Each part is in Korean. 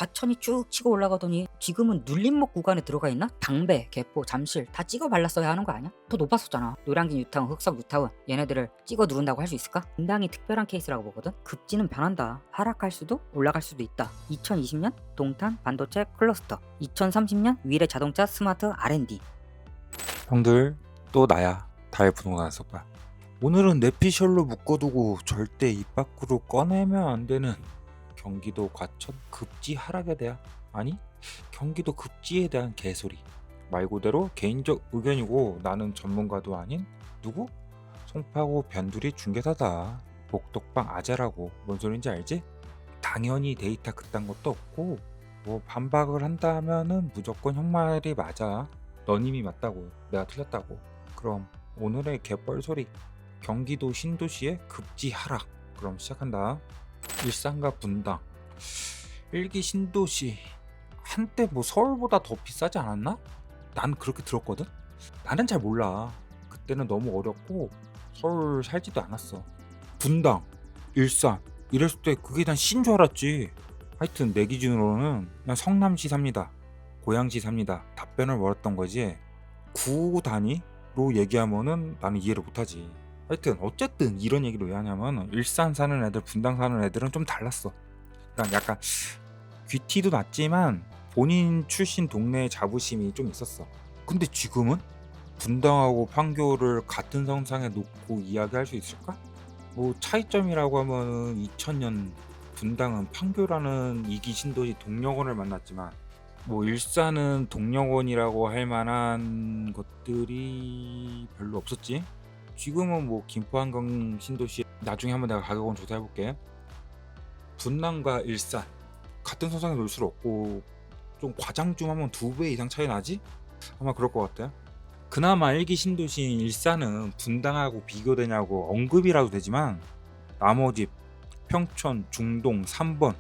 과천이 쭉 치고 올라가더니 지금은 눌림목 구간에 들어가 있나? 당배, 개포, 잠실 다 찍어 발랐어야 하는 거 아니야? 더 높았었잖아. 노량진 뉴타운, 흑석 뉴타운 얘네들을 찍어 누른다고 할 수 있을까? 상당히 특별한 케이스라고 보거든. 급지는 변한다. 하락할 수도 올라갈 수도 있다. 2020년 동탄 반도체 클러스터, 2030년 위례 자동차 스마트 R&D. 형들 또 나야. 다의 부동산 속봐. 오늘은 내피셜로 묶어두고 절대 입 밖으로 꺼내면 안 되는 경기도 과천 급지 하락에 대한, 아니 경기도 급지에 대한 개소리. 말 그대로 개인적 의견이고 나는 전문가도 아닌 누구? 송파구 변두리 중개사다. 복덕방 아재라고. 뭔 소린지 알지? 당연히 데이터 그딴 것도 없고 뭐 반박을 한다면은 무조건 형 말이 맞아. 너님이 맞다고 내가 틀렸다고. 그럼 오늘의 개뻘소리, 경기도 신도시의 급지 하락. 그럼 시작한다. 일산과 분당, 일기 신도시. 한때 뭐 서울보다 더 비싸지 않았나? 난 그렇게 들었거든? 나는 잘 몰라. 그때는 너무 어렸고 서울 살지도 않았어. 분당, 일산 이랬을 때 그게 난 신 줄 알았지. 하여튼 내 기준으로는 그냥 성남시 삽니다, 고양시 삽니다 답변을 원했던 거지. 구 단위로 얘기하면은 나는 이해를 못하지. 하여튼 어쨌든 이런 얘기를 왜 하냐면 일산 사는 애들, 분당 사는 애들은 좀 달랐어. 그러니까 약간 귀티도 났지만 본인 출신 동네의 자부심이 좀 있었어. 근데 지금은 분당하고 판교를 같은 성상에 놓고 이야기할 수 있을까? 뭐 차이점이라고 하면은 2000년 분당은 판교라는 이기 신도시 동력원을 만났지만 뭐 일산은 동력원이라고 할 만한 것들이 별로 없었지. 지금은 뭐 김포 한강 신도시, 나중에 한번 내가 가격은 조사해볼게. 분당과 일산 같은 선상에 놓을 수 없고 좀 과장 좀 하면 2배 이상 차이 나지? 아마 그럴 것 같아. 그나마 일기 신도시인 일산은 분당하고 비교되냐고 언급이라도 되지만 나머지 평촌, 중동, 3번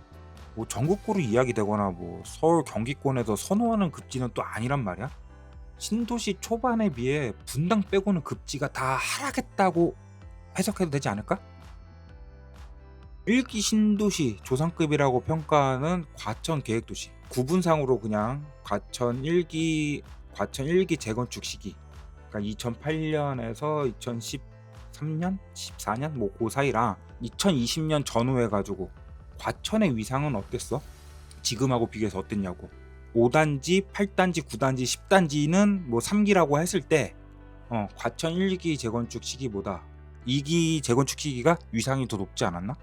뭐 전국구로 이야기되거나 뭐 서울 경기권에서 선호하는 급지는 또 아니란 말이야. 신도시 초반에 비해 분당 빼고는 급지가 다 하락했다고 해석해도 되지 않을까? 일기 신도시 조상급이라고 평가하는 과천 계획도시, 구분상으로 그냥 과천 1기 재건축 시기, 그러니까 2008년에서 2013년, 14년 뭐 그 사이랑 2020년 전후 해가지고 과천의 위상은 어땠어? 지금하고 비교해서 어땠냐고. 5단지, 8단지, 9단지, 10단지는 뭐 3기라고 했을 때 과천 1기 재건축 시기보다 2기 재건축 시기가 위상이 더 높지 않았나?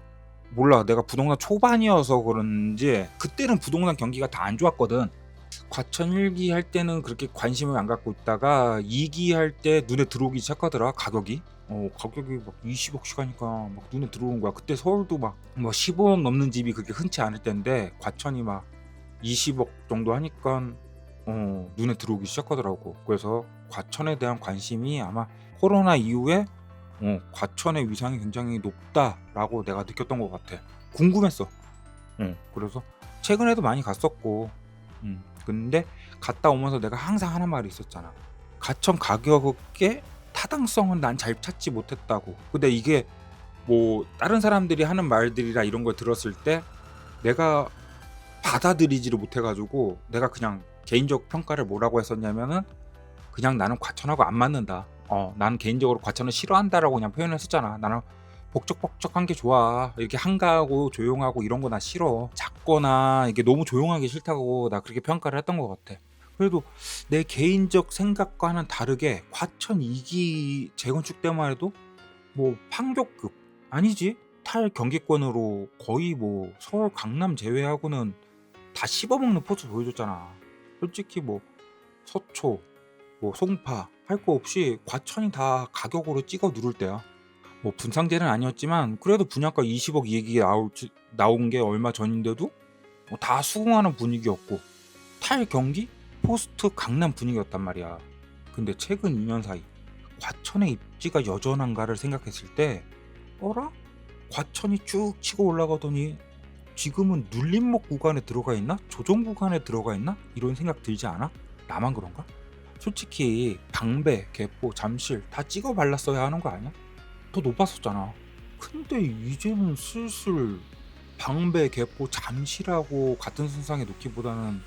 몰라, 내가 부동산 초반이어서 그런지 그때는 부동산 경기가 다 안 좋았거든. 과천 1기 할 때는 그렇게 관심을 안 갖고 있다가 2기 할 때 눈에 들어오기 시작하더라. 가격이 막 20억씩 하니까 막 눈에 들어온 거야. 그때 서울도 막 뭐 15억 넘는 집이 그렇게 흔치 않을 때인데 과천이 막 20억 정도 하니까 눈에 들어오기 시작하더라고. 그래서 과천에 대한 관심이 아마 코로나 이후에 과천의 위상이 굉장히 높다라고 내가 느꼈던 것 같아. 궁금했어. 그래서 최근에도 많이 갔었고, 근데 갔다 오면서 내가 항상 하는 말이 있었잖아. 과천 가격의 타당성은 난 잘 찾지 못했다고. 근데 이게 뭐 다른 사람들이 하는 말들이라 이런 걸 들었을 때 내가 받아들이지를 못해가지고 내가 그냥 개인적 평가를 뭐라고 했었냐면은 그냥 나는 과천하고 안 맞는다. 나는 개인적으로 과천을 싫어한다라고 그냥 표현했었잖아. 나는 복적복적한 게 좋아. 이렇게 한가하고 조용하고 이런 거 나 싫어. 작거나 이게 너무 조용하기 싫다고 나 그렇게 평가를 했던 것 같아. 그래도 내 개인적 생각과는 다르게 과천 2기 재건축 때만 해도 뭐 판교급 아니지? 탈 경기권으로 거의 뭐 서울 강남 제외하고는 다 씹어먹는 포즈 보여줬잖아. 솔직히 뭐 서초, 뭐 송파 할 거 없이 과천이 다 가격으로 찍어 누를 때야. 뭐 분상제는 아니었지만 그래도 분양가 20억 얘기 나온 게 얼마 전인데도 뭐 다 수긍하는 분위기였고 탈 경기 포스트 강남 분위기였단 말이야. 근데 최근 2년 사이 과천의 입지가 여전한가를 생각했을 때 어라? 과천이 쭉 치고 올라가더니 지금은 눌림목 구간에 들어가 있나? 조정 구간에 들어가 있나? 이런 생각 들지 않아? 나만 그런가? 솔직히 방배, 개포, 잠실 다 찍어 발랐어야 하는 거 아니야? 더 높았었잖아. 근데 이제는 슬슬 방배, 개포, 잠실하고 같은 선상에 놓기보다는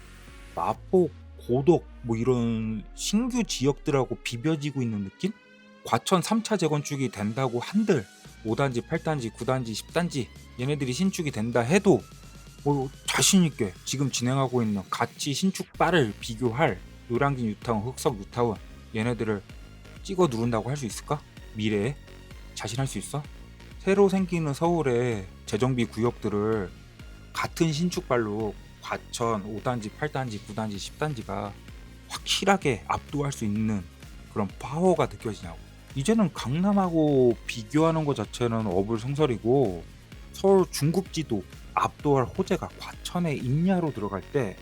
마포, 고덕 뭐 이런 신규 지역들하고 비벼지고 있는 느낌? 과천 3차 재건축이 된다고 한들 5단지, 8단지, 9단지, 10단지 얘네들이 신축이 된다 해도 자신있게 지금 진행하고 있는 가치 신축바를 비교할 노량진 뉴타운, 흑석 뉴타운 얘네들을 찍어 누른다고 할 수 있을까? 미래에? 자신할 수 있어? 새로 생기는 서울의 재정비 구역들을 같은 신축발로 과천 5단지, 8단지, 9단지, 10단지가 확실하게 압도할 수 있는 그런 파워가 느껴지냐고. 이제는 강남하고 비교하는 것 자체는 어불성설이고 서울 중급지도 압도할 호재가 과천에 있냐로 들어갈 때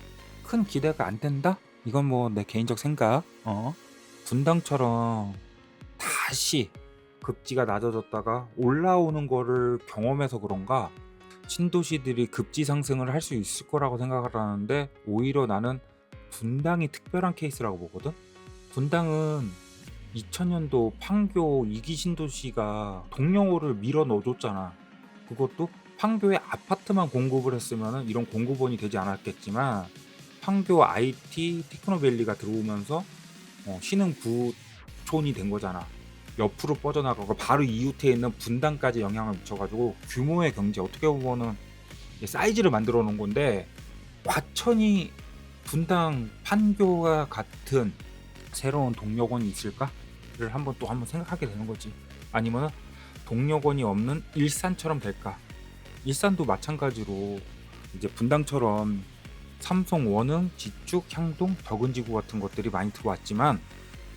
큰 기대가 안 된다? 이건 뭐 내 개인적 생각. 분당처럼 다시 급지가 낮아졌다가 올라오는 거를 경험해서 그런가 신도시들이 급지 상승을 할 수 있을 거라고 생각을 하는데 오히려 나는 분당이 특별한 케이스라고 보거든. 분당은 2000년도 판교 2기 신도시가 동령호를 밀어 넣어줬잖아. 그것도 판교에 아파트만 공급을 했으면 이런 공급원이 되지 않았겠지만 판교 IT 테크노밸리가 들어오면서 신흥 부촌이 된 거잖아. 옆으로 뻗어나가고 바로 이웃에 있는 분당까지 영향을 미쳐가지고 규모의 경제, 어떻게 보면은 사이즈를 만들어 놓은 건데 과천이 분당 판교와 같은 새로운 동력원이 있을까를 한번 생각하게 되는 거지. 아니면 동력원이 없는 일산처럼 될까? 일산도 마찬가지로 이제 분당처럼 삼성, 원흥, 지축, 향동, 덕은지구 같은 것들이 많이 들어왔지만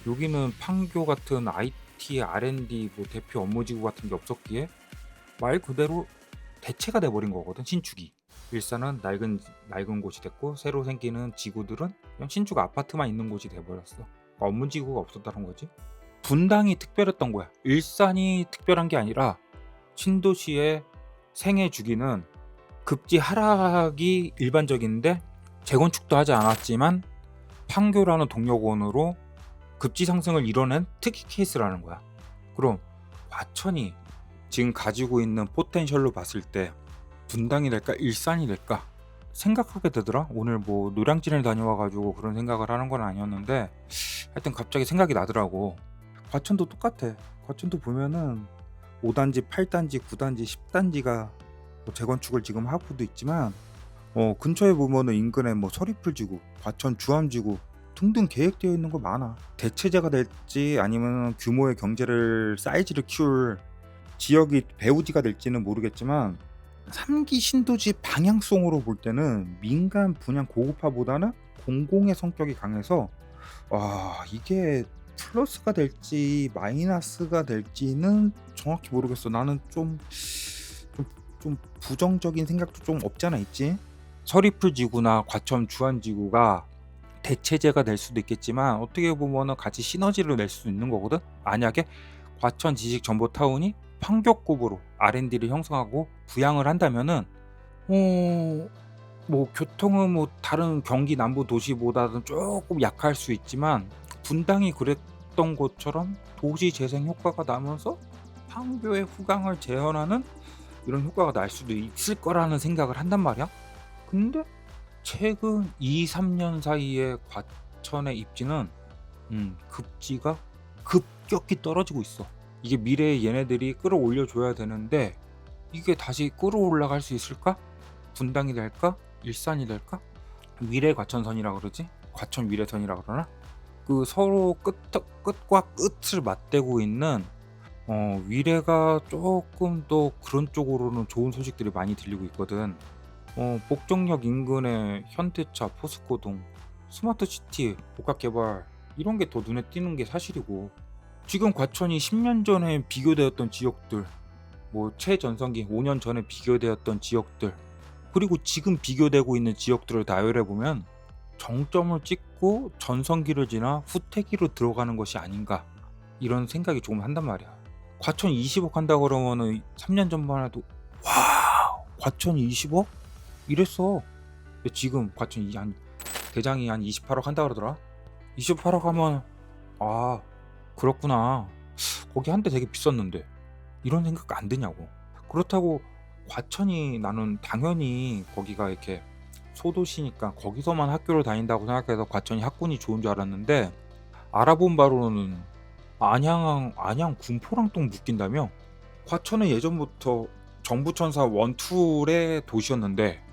여기는 판교 같은 IT, R&D 뭐 대표 업무지구 같은 게 없었기에 말 그대로 대체가 돼버린 거거든. 신축이. 일산은 낡은 곳이 됐고 새로 생기는 지구들은 그냥 신축 아파트만 있는 곳이 돼버렸어. 그러니까 업무지구가 없었다는 거지. 분당이 특별했던 거야. 일산이 특별한 게 아니라 신도시의 생애 주기는 급지 하락이 일반적인데 재건축도 하지 않았지만 판교라는 동력원으로 급지 상승을 이뤄낸 특이 케이스라는 거야. 그럼 과천이 지금 가지고 있는 포텐셜로 봤을 때 분당이 될까 일산이 될까 생각하게 되더라. 오늘 뭐 노량진을 다녀와가지고 그런 생각을 하는 건 아니었는데 하여튼 갑자기 생각이 나더라고. 과천도 똑같아. 과천도 보면은 5단지, 8단지, 9단지, 10단지가 재건축을 지금 하고도 있지만 근처에 보면은 인근에 뭐 서리풀지구, 과천 주암지구 등등 계획되어 있는 거 많아. 대체제가 될지 아니면 규모의 경제를 사이즈를 키울 지역이 배후지가 될지는 모르겠지만 3기 신도시 방향성으로 볼 때는 민간 분양 고급화보다는 공공의 성격이 강해서 이게 플러스가 될지 마이너스가 될지는 정확히 모르겠어. 나는 좀 부정적인 생각도 좀 없지 않아 있지. 서리풀 지구나 과천 주안 지구가 대체제가 될 수도 있겠지만 어떻게 보면은 같이 시너지를 낼 수 있는 거거든. 만약에 과천 지식정보타운이 판교급으로 R&D를 형성하고 부양을 한다면은 뭐 교통은 뭐 다른 경기 남부 도시보다는 조금 약할 수 있지만 분당이 그랬던 것처럼 도시 재생 효과가 나면서 판교의 후광을 재현하는 이런 효과가 날 수도 있을 거라는 생각을 한단 말이야. 근데 최근 2-3년 사이에 과천의 입지는 급지가 급격히 떨어지고 있어. 이게 미래에 얘네들이 끌어올려 줘야 되는데 이게 다시 끌어올라갈 수 있을까? 분당이 될까? 일산이 될까? 위례 과천선이라 그러지? 과천 위례선이라 그러나? 그 서로 끝과 끝을 맞대고 있는 위례가 조금 더 그런 쪽으로는 좋은 소식들이 많이 들리고 있거든. 복정역 인근의 현대차, 포스코동, 스마트시티, 복합개발 이런 게 더 눈에 띄는 게 사실이고 지금 과천이 10년 전에 비교되었던 지역들 뭐 최전성기 5년 전에 비교되었던 지역들 그리고 지금 비교되고 있는 지역들을 나열해보면 정점을 찍고 전성기를 지나 후퇴기로 들어가는 것이 아닌가 이런 생각이 조금 한단 말이야. 과천 20억 한다 그러면은 3년 전만 해도 와 과천 20억? 이랬어. 근데 지금 과천 대장이 한 28억 한다 그러더라. 28억 하면 그렇구나. 거기 한때 되게 비쌌는데 이런 생각 안 드냐고. 그렇다고 과천이 나는 당연히 거기가 이렇게 소도시니까 거기서만 학교를 다닌다고 생각해서 과천이 학군이 좋은 줄 알았는데 알아본 바로는 안양 군포랑동 묶인다며? 과천은 예전부터 정부청사 원툴의 도시였는데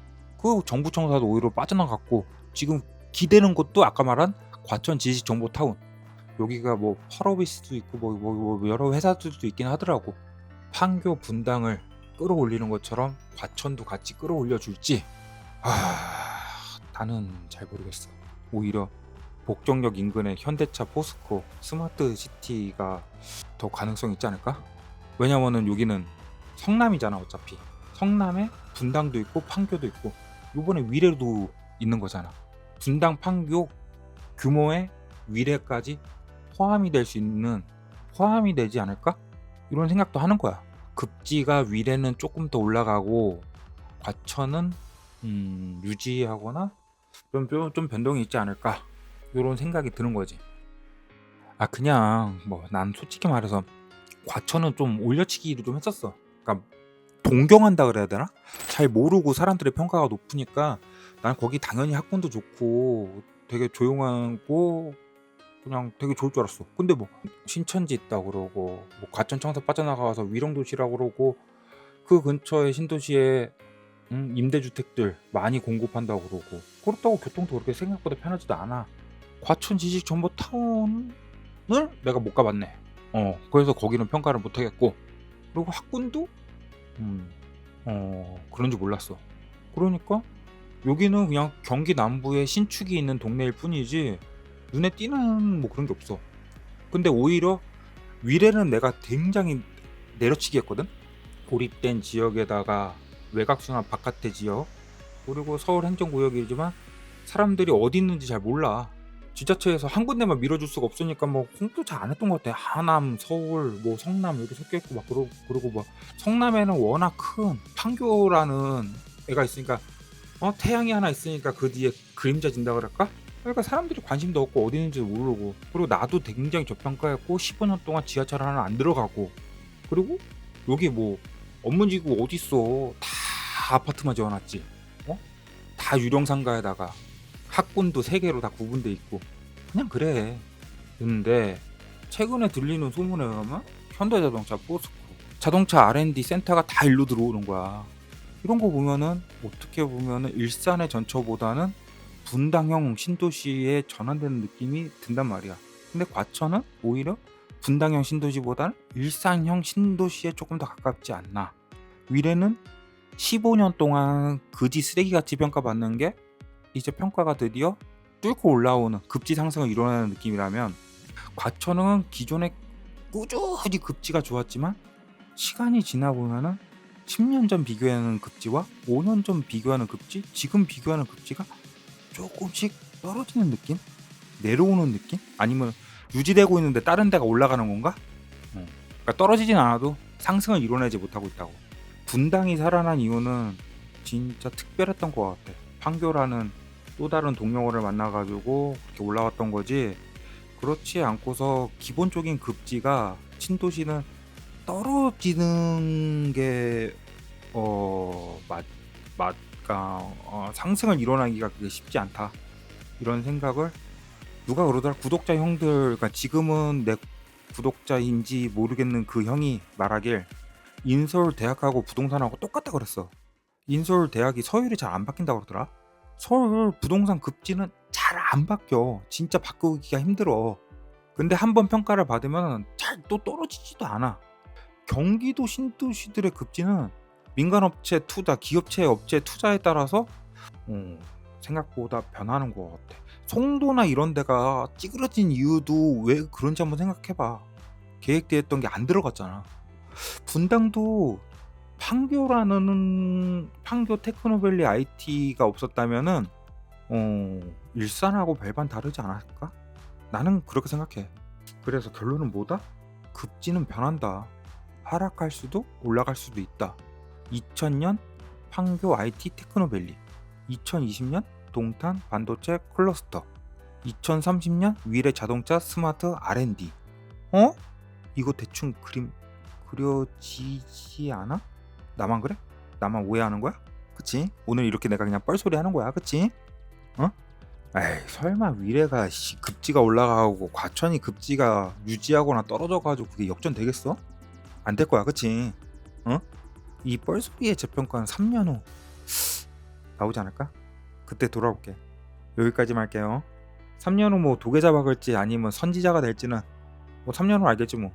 그 정부청사도 오히려 빠져나갔고 지금 기대는 곳도 아까 말한 과천 지식정보타운 여기가 뭐 펄어비스도 있고 뭐 여러 회사들도 있긴 하더라고. 판교 분당을 끌어올리는 것처럼 과천도 같이 끌어올려 줄지 나는 잘 모르겠어. 오히려 복정역 인근의 현대차 포스코 스마트시티가 더 가능성이 있지 않을까? 왜냐면은 여기는 성남이잖아. 어차피 성남에 분당도 있고 판교도 있고 요번에 위례도 있는 거잖아. 분당 판교 규모의 위례까지 포함이 되지 않을까? 이런 생각도 하는 거야. 급지가 위례는 조금 더 올라가고 과천은 유지하거나 좀 변동이 있지 않을까? 이런 생각이 드는 거지. 그냥 뭐 난 솔직히 말해서 과천은 좀 올려치기를 좀 했었어. 그러니까 동경한다 그래야 되나? 잘 모르고 사람들의 평가가 높으니까 난 거기 당연히 학군도 좋고 되게 조용하고 그냥 되게 좋을 줄 알았어. 근데 뭐 신천지 있다 그러고 뭐 과천청사 빠져나가서 위령도시라고 그러고 그 근처에 신도시에 임대주택들 많이 공급한다고 그러고 그렇다고 교통도 그렇게 생각보다 편하지도 않아. 과천 지식정보타운을 내가 못 가봤네. 그래서 거기는 평가를 못 하겠고 그리고 학군도 그런 줄 몰랐어. 그러니까 여기는 그냥 경기 남부에 신축이 있는 동네일 뿐이지 눈에 띄는 뭐 그런 게 없어. 근데 오히려 위례는 내가 굉장히 내려치기 했거든. 고립된 지역에다가 외곽순환 바깥의 지역 그리고 서울 행정구역이지만 사람들이 어디 있는지 잘 몰라. 지자체에서 한 군데만 밀어줄 수가 없으니까 뭐 홍도 잘 안 했던 것 같아. 하남, 서울, 뭐 성남 이렇게 섞여 있고 막 그러고 뭐 성남에는 워낙 큰 판교라는 애가 있으니까 태양이 하나 있으니까 그 뒤에 그림자 진다 그럴까? 그러니까 사람들이 관심도 없고 어디 있는지도 모르고 그리고 나도 굉장히 저평가했고 15년 동안 지하철 하나 안 들어가고 그리고 여기 뭐 업무지구 어딨어. 다 아파트만 지어놨지. 다 유령상가에다가 학군도 3개로 다 구분돼 있고 그냥 그래. 근데 최근에 들리는 소문에 의하면 현대자동차, 포스코, 자동차 R&D 센터가 다 일로 들어오는 거야. 이런 거 보면은 어떻게 보면은 일산의 전처보다는 분당형 신도시에 전환되는 느낌이 든단 말이야. 근데 과천은 오히려 분당형 신도시보다는 일산형 신도시에 조금 더 가깝지 않나. 위례는 15년 동안 그지 쓰레기같이 평가받는 게 이제 평가가 드디어 뚫고 올라오는 급지 상승을 이뤄내는 느낌이라면 과천은 기존에 꾸준히 급지가 좋았지만 시간이 지나 보면은 10년 전 비교하는 급지와 5년 전 비교하는 급지, 지금 비교하는 급지가 조금씩 떨어지는 느낌? 내려오는 느낌? 아니면 유지되고 있는데 다른 데가 올라가는 건가? 그러니까 떨어지진 않아도 상승을 이뤄내지 못하고 있다고. 분당이 살아난 이유는 진짜 특별했던 것 같아. 판교라는 또 다른 동료를 만나가지고 그렇게 올라왔던 거지. 그렇지 않고서 기본적인 급지가 신도시는 떨어지는 게 상승을 이뤄나기가 그게 쉽지 않다. 이런 생각을 누가 그러더라. 구독자 형들, 그러니까 지금은 내 구독자인지 모르겠는 그 형이 말하길 인서울 대학하고 부동산하고 똑같다 그랬어. 인서울 대학이 서열이 잘 안 바뀐다고 그러더라. 서울 부동산 급지는 잘 안 바뀌어. 진짜 바꾸기가 힘들어. 근데 한번 평가를 받으면 잘 또 떨어지지도 않아. 경기도 신도시들의 급지는 민간업체 투자, 기업체 업체 투자에 따라서 생각보다 변하는 것 같아. 송도나 이런 데가 찌그러진 이유도 왜 그런지 한번 생각해봐. 계획되었던 게 안 들어갔잖아. 분당도 판교 테크노밸리 IT가 없었다면은 일산하고 별반 다르지 않았을까? 나는 그렇게 생각해. 그래서 결론은 뭐다? 급지는 변한다. 하락할 수도 올라갈 수도 있다. 2000년 판교 IT 테크노밸리, 2020년 동탄 반도체 클러스터, 2030년 위례 자동차 스마트 R&D. 이거 대충 그림 그려지지 않아? 나만 그래? 나만 오해하는 거야? 그치? 오늘 이렇게 내가 그냥 뻘소리 하는 거야, 그치? 어? 에이, 설마 위례가 급지가 올라가고 과천이 급지가 유지하거나 떨어져가지고 그게 역전되겠어? 안 될 거야, 그치? 어? 이 뻘소리의 재평가는 3년 후 나오지 않을까? 그때 돌아올게. 여기까지만 할게요. 3년 후 뭐 도계자 박을지 아니면 선지자가 될지는 뭐 3년 후 알겠지 뭐.